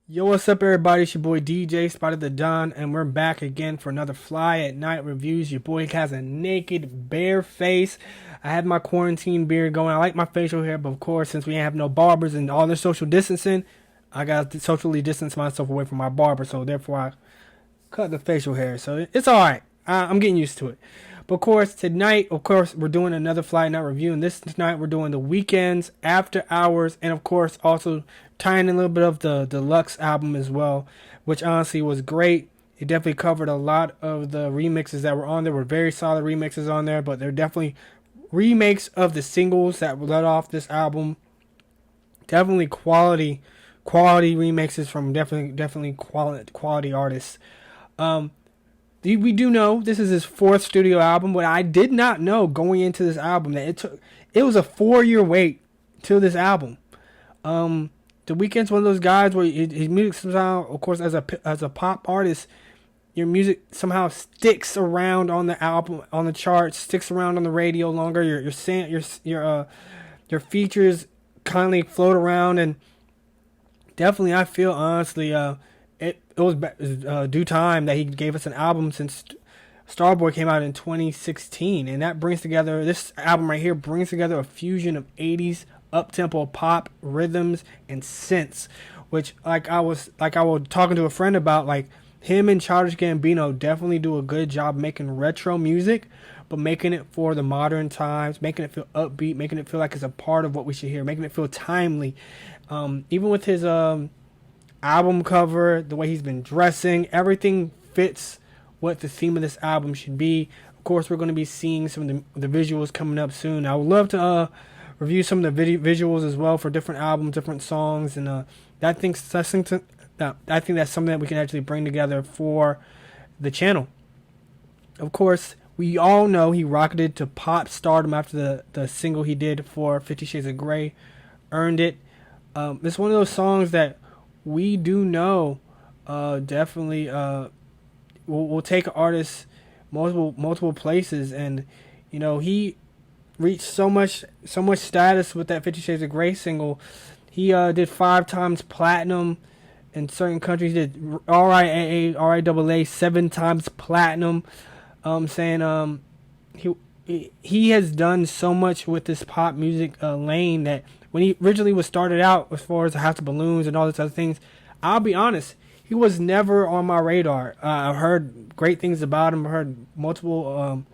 Yo, what's up, everybody? It's your boy DJ Spyda the Don, and we're back again for another Fly at Night reviews. Your boy has a naked, bare face. I have my quarantine beard going. I like my facial hair, but of course, since we have no barbers and all this social distancing, I got to socially distance myself away from my barber, so therefore I cut the facial hair. So it's all right. I'm getting used to it. But of course, tonight, we're doing another Fly Night review. And this tonight, we're doing the weekends, after hours, and of course, also tying in a little bit of the deluxe album as well, which honestly was great. It definitely covered a lot of the remixes that were on there. Were very solid remixes on there, but they're definitely remakes of the singles that led off this album. Definitely quality remixes from definitely quality artists. Um, we do know this is his fourth studio album, but I did not know going into this album that it was a 4-year wait till this album. The Weeknd's one of those guys where his music somehow, of course, as a pop artist, your music somehow sticks around on the album, on the charts, sticks around on the radio longer. Your features kindly float around, and definitely I feel honestly it was due time that he gave us an album, since Starboy came out in 2016, and that brings together, this album right here brings together a fusion of 80s up-tempo pop rhythms and synths, which like I was talking to a friend about, like him and Childish Gambino definitely do a good job making retro music, but making it for the modern times, making it feel upbeat, making it feel like it's a part of what we should hear, making it feel timely. Even with his album cover, the way he's been dressing, everything fits what the theme of this album should be. Of course, we're going to be seeing some of the visuals coming up soon. I would love to review some of the visuals as well for different albums, different songs, and I think that's something that we can actually bring together for the channel. Of course, we all know he rocketed to pop stardom after the single he did for 50 Shades of Grey, Earned It. It's one of those songs that we do know definitely will take artists multiple places, and he reached so much status with that 50 Shades of Grey single. He did 5 times platinum in certain countries. He did RIAA 7 times platinum. Saying he has done so much with this pop music lane that when he originally was started out, as far as the House of Balloons and all these other things, I'll be honest, he was never on my radar. I've heard great things about him. I heard multiple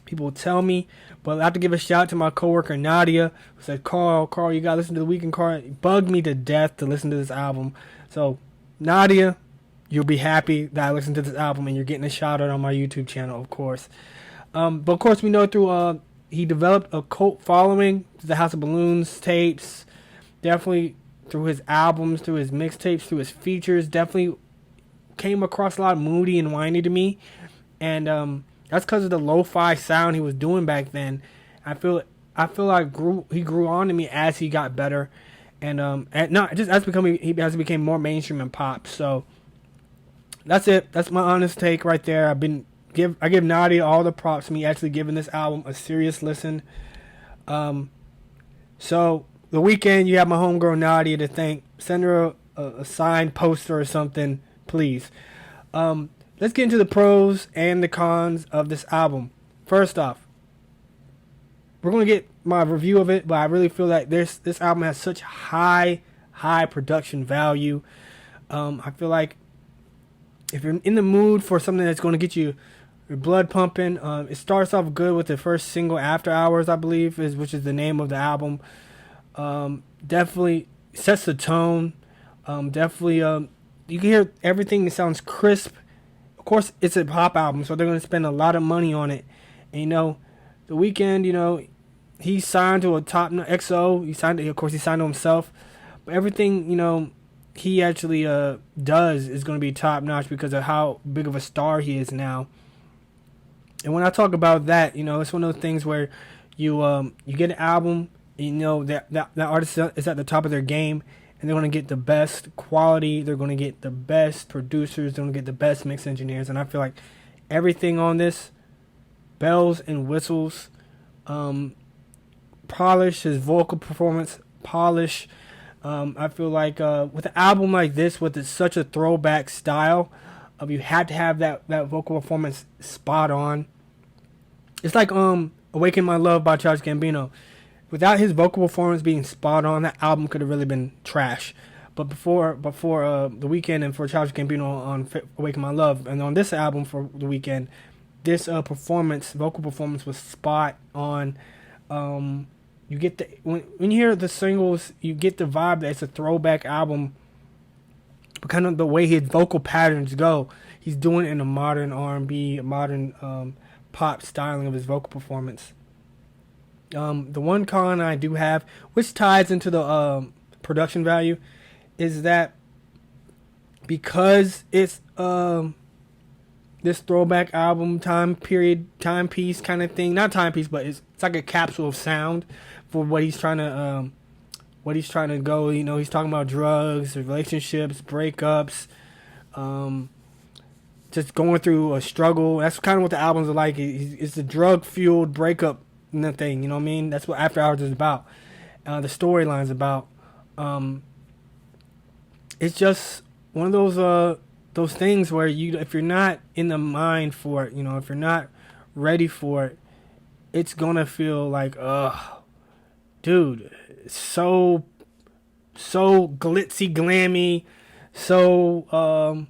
people tell me, but I have to give a shout out to my coworker Nadia, who said, Carl, you gotta listen to the Weeknd. Carl, it bugged me to death to listen to this album. So Nadia, you'll be happy that I listened to this album, and you're getting a shout out on my YouTube channel, of course. But of course, we know through he developed a cult following through the House of Balloons tapes, definitely through his albums, through his mixtapes, through his features. Definitely came across a lot of moody and whiny to me, and that's because of the lo-fi sound he was doing back then. I feel like he grew on to me as he got better, and not just as he became more mainstream and pop. So that's it. That's my honest take right there. I give Nadia all the props to me actually giving this album a serious listen. So the Weeknd, you have my homegirl Nadia to thank. Send her a signed poster or something, please. Let's get into the pros and the cons of this album. First off, we're going to get my review of it, but I really feel like this album has such high production value. I feel like if you're in the mood for something that's going to get your blood pumping, it starts off good with the first single, After Hours, I believe, which is the name of the album. Definitely sets the tone. Definitely, you can hear everything. It sounds crisp. Of course, it's a pop album, so they're going to spend a lot of money on it. And the Weeknd, he signed to a top XO. He signed to himself, but everything he actually does is going to be top notch because of how big of a star he is now. And when I talk about that, it's one of those things where you get an album, that artist is at the top of their game, and they're going to get the best quality. They're going to get the best producers. They're going to get the best mix engineers. And I feel like everything on this, bells and whistles, polish, his vocal performance, polish, I feel like with an album like this, with such a throwback style, you had to have that vocal performance spot on. It's like "Awaken My Love" by Childish Gambino. Without his vocal performance being spot on, that album could have really been trash. But before The Weeknd and for Childish Gambino on "Awaken My Love" and on this album for The Weeknd, this vocal performance was spot on. You get when you hear the singles, you get the vibe that it's a throwback album. But kind of the way his vocal patterns go, he's doing it in a modern R&B, modern pop styling of his vocal performance. The one con I do have, which ties into the production value, is that because it's this throwback album timepiece kind of thing, not timepiece, but it's like a capsule of sound for what he's trying to go. You know, he's talking about drugs, relationships, breakups, just going through a struggle. That's kind of what the albums are like. It's a drug fueled breakup thing. You know what I mean? That's what After Hours is about. The storyline's about. It's just one of those things where if you're not in the mind for it, you know, if you're not ready for it, it's gonna feel like, dude, so glitzy, glammy, so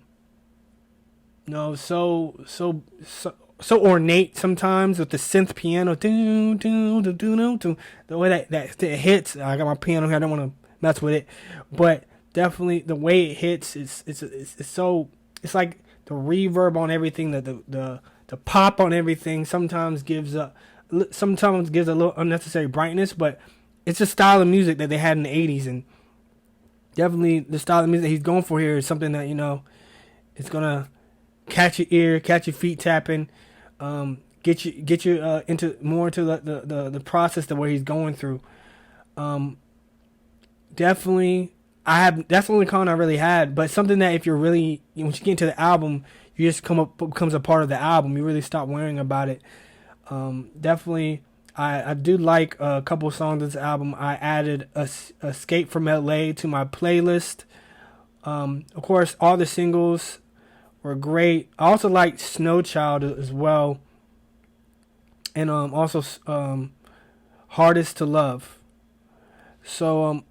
so ornate sometimes with the synth piano, the way that it hits. I got my piano here. I don't want to mess with it, but definitely the way it hits, it's so, it's like the reverb on everything, the pop on everything. Sometimes gives a little unnecessary brightness, but it's a style of music that they had in the 80s, and definitely the style of music that he's going for here is something that, you know, it's gonna catch your ear, catch your feet tapping, get you into the process of where he's going through. Definitely, that's the only con I really had, but something that if you're really, once you get into the album, you just becomes a part of the album. You really stop worrying about it. Definitely, I do like a couple of songs of this album. I added Escape from LA to my playlist. Of course, all the singles were great. I also like Snow Child as well. And also Hardest to Love. So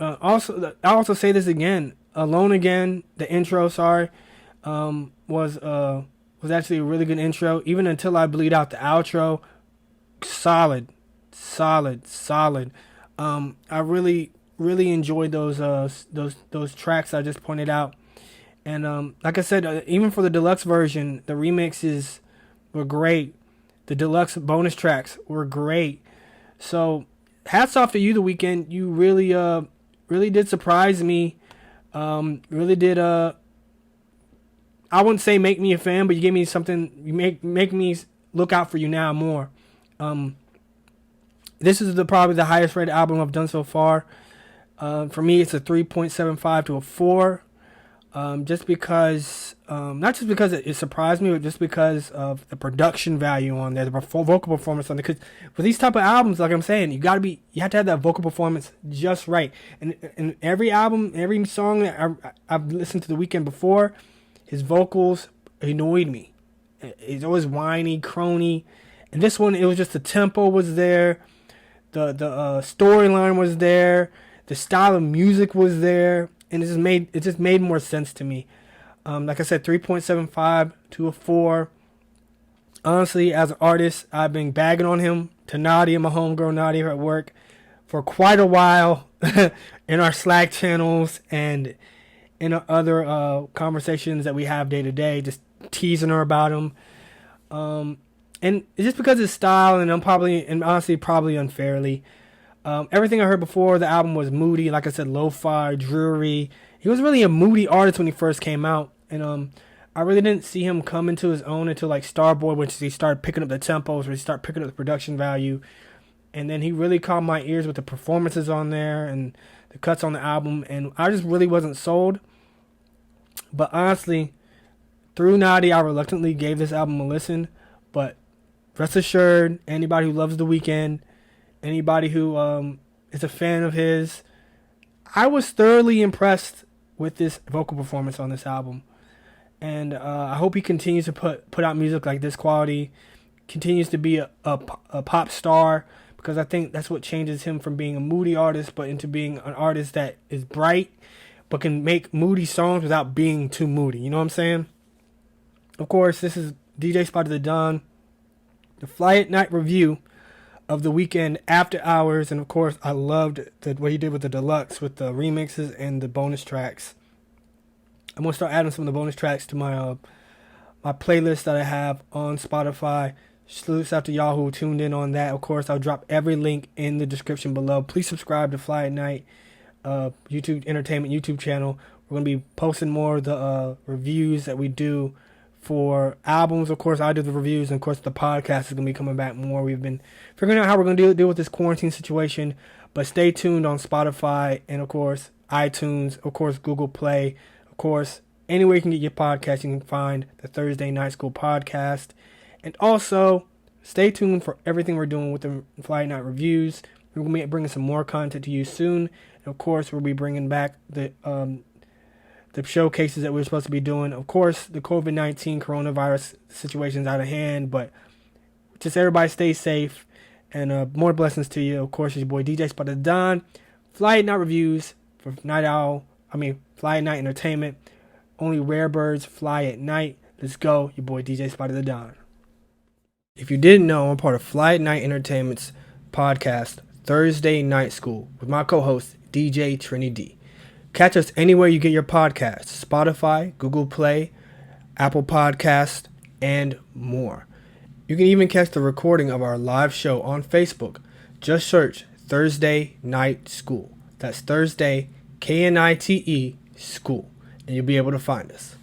I also say this again. Alone Again, the intro, was actually a really good intro. Even Until I Bleed Out, the outro, solid. I really enjoyed those tracks I just pointed out. And like I said, even for the deluxe version, the remixes were great. The deluxe bonus tracks were great. So hats off to you, The Weeknd. You really did surprise me. Really did. I wouldn't say make me a fan, but you gave me something. You make me look out for you now more. This is probably the highest rated album I've done so far. For me, it's a 3.75 to a 4. Just because, not just because it surprised me, but just because of the production value on there, the vocal performance on there. Because for these type of albums, like I'm saying, you have to have that vocal performance just right. And every album, every song that I've listened to The Weeknd before, his vocals annoyed me. He's always whiny, crony. And this one, it was just the tempo was there, the storyline was there, the style of music was there. And it just made more sense to me. Like I said, 3.75 to a 4. Honestly, as an artist, I've been bagging on him to Nadia, my homegirl Nadia at work, for quite a while in our Slack channels and in other conversations that we have day to day, just teasing her about him. And it's just because of his style, and honestly, probably unfairly. Everything I heard before the album was moody, like I said, lo-fi, dreary. He was really a moody artist when he first came out, and I really didn't see him come into his own until like Starboy, which he started picking up the tempos, where he started picking up the production value, and then he really caught my ears with the performances on there and the cuts on the album, and I just really wasn't sold. But honestly, through Naughty, I reluctantly gave this album a listen, but rest assured, anybody who loves The Weeknd, anybody who is a fan of his, I was thoroughly impressed with this vocal performance on this album, and I hope he continues to put out music like this quality, continues to be a pop star, because I think that's what changes him from being a moody artist but into being an artist that is bright but can make moody songs without being too moody. You know what I'm saying? Of course, this is DJ Spyda the Don, the Fly at Night review of the weekend after hours, and of course, I loved what he did with the deluxe, with the remixes and the bonus tracks. I'm gonna start adding some of the bonus tracks to my playlist that I have on Spotify. Salutes out to y'all who tuned in on that. Of course, I'll drop every link in the description below. Please subscribe to Fly at Night YouTube Entertainment YouTube channel. We're gonna be posting more of the reviews that we do for albums. Of course, I do the reviews, and of course, the podcast is gonna be coming back more. We've been figuring out how we're gonna deal with this quarantine situation, but stay tuned on Spotify and of course iTunes, of course Google Play, of course anywhere you can get your podcast. You can find the Thursday Night School podcast, and also stay tuned for everything we're doing with the Fly Night reviews. We're gonna be bringing some more content to you soon, and of course, we'll be bringing back the showcases that we're supposed to be doing. Of course, the COVID-19 coronavirus situation's out of hand, but just everybody stay safe, and more blessings to you. Of course, it's your boy DJ Spyda Don. Fly at Night reviews for Fly at Night Entertainment. Only rare birds fly at night. Let's go, your boy DJ Spyda the Don. If you didn't know, I'm part of Fly at Night Entertainment's podcast, Thursday Night School, with my co-host, DJ Trini D. Catch us anywhere you get your podcasts: Spotify, Google Play, Apple Podcast, and more. You can even catch the recording of our live show on Facebook. Just search Thursday Night School. That's Thursday, Knite School, and you'll be able to find us.